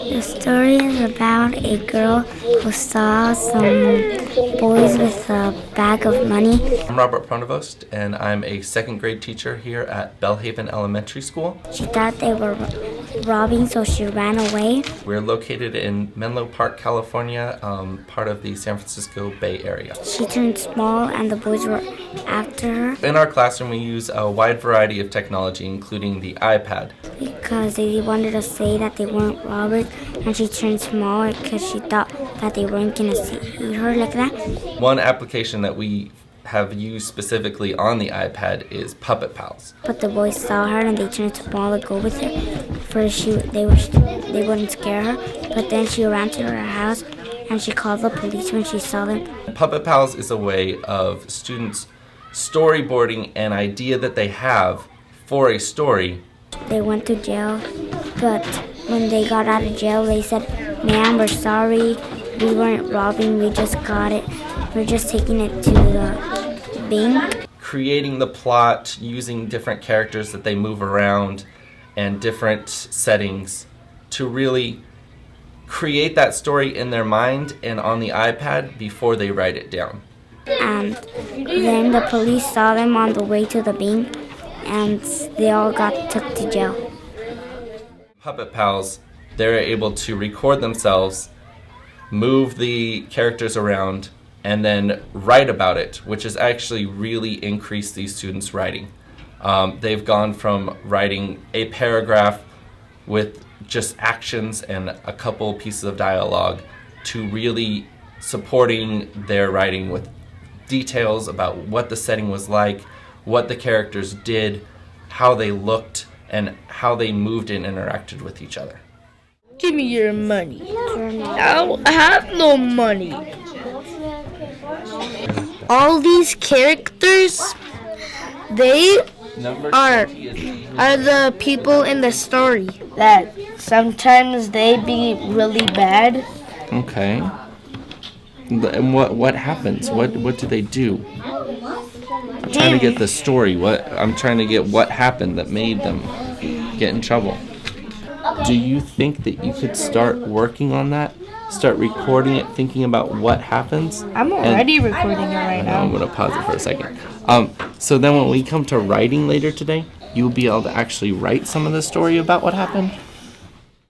The story is about a girl who saw some boys with a bag of money. I'm Robert Pronovost, and I'm a second grade teacher here at Bellhaven Elementary School. She thought they were robbing, so she ran away. We're located in Menlo Park, California, part of the San Francisco Bay Area. She turned small and the boys were after her. In our classroom, we use a wide variety of technology, including the iPad. Because they wanted to say that they weren't robbers, and she turned smaller because she thought that they weren't going to see her like that. One application that we have used specifically on the iPad is Puppet Pals. But the boys saw her and they turned small to go with her. First, they wouldn't scare her, but then she ran to her house and she called the police when she saw them. Puppet Pals is a way of students storyboarding an idea that they have for a story. They went to jail, but when they got out of jail, they said, "Ma'am, we're sorry. We weren't robbing. We just got it. We're just taking it to the bank." Creating the plot using different characters that they move around and different settings to really create that story in their mind and on the iPad before they write it down. And then the police saw them on the way to the bank, and they all got took to jail. Puppet Pals, they're able to record themselves, move the characters around, and then write about it, which has actually really increased these students' writing. They've gone from writing a paragraph with just actions and a couple pieces of dialogue to really supporting their writing with details about what the setting was like, what the characters did, how they looked, and how they moved and interacted with each other. Give me your money. I don't have no money. All these characters, they are the people in the story that sometimes they be really bad. Okay. And what happens? What do they do? I'm trying to get the story. I'm trying to get what happened that made them get in trouble. Do you think that you could start working on that? Start recording it, thinking about what happens? I'm already recording it right now. I'm going to pause it for a second. So then when we come to writing later today, you'll be able to actually write some of the story about what happened?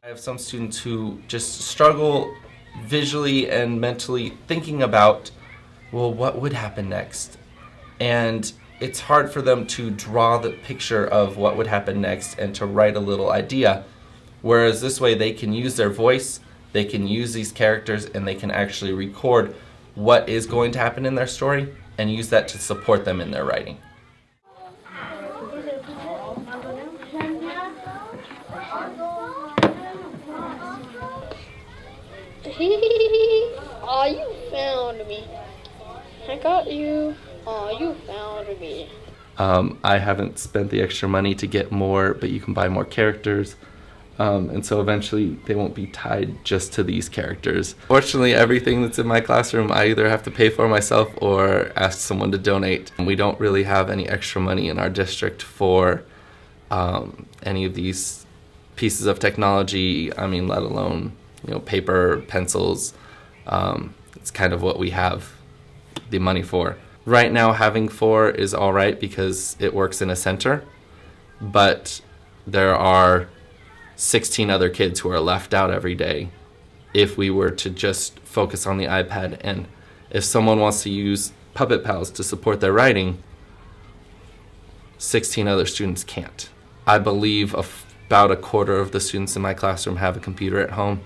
I have some students who just struggle visually and mentally thinking about, well, what would happen next? And it's hard for them to draw the picture of what would happen next and to write a little idea. Whereas this way they can use their voice, they can use these characters, and they can actually record what is going to happen in their story and use that to support them in their writing. Aw, you found me. I got you. Aw, you found me. I haven't spent the extra money to get more, but you can buy more characters. And so eventually they won't be tied just to these characters. Fortunately, everything that's in my classroom I either have to pay for myself or ask someone to donate. We don't really have any extra money in our district for any of these pieces of technology. I mean, let alone paper, pencils. It's kind of what we have the money for. Right now, having 4 is all right because it works in a center, but there are 16 other kids who are left out every day if we were to just focus on the iPad. And if someone wants to use Puppet Pals to support their writing, 16 other students can't. I believe about a quarter of the students in my classroom have a computer at home,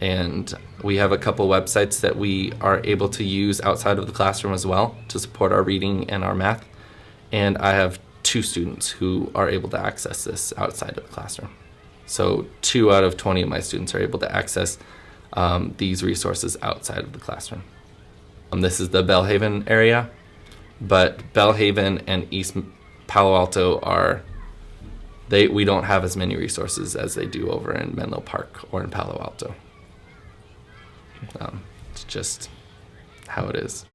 and we have a couple websites that we are able to use outside of the classroom as well to support our reading and our math. And I have 2 students who are able to access this outside of the classroom. So 2 out of 20 of my students are able to access these resources outside of the classroom. This is the Bellhaven area, but Bellhaven and East Palo Alto we don't have as many resources as they do over in Menlo Park or in Palo Alto. It's just how it is.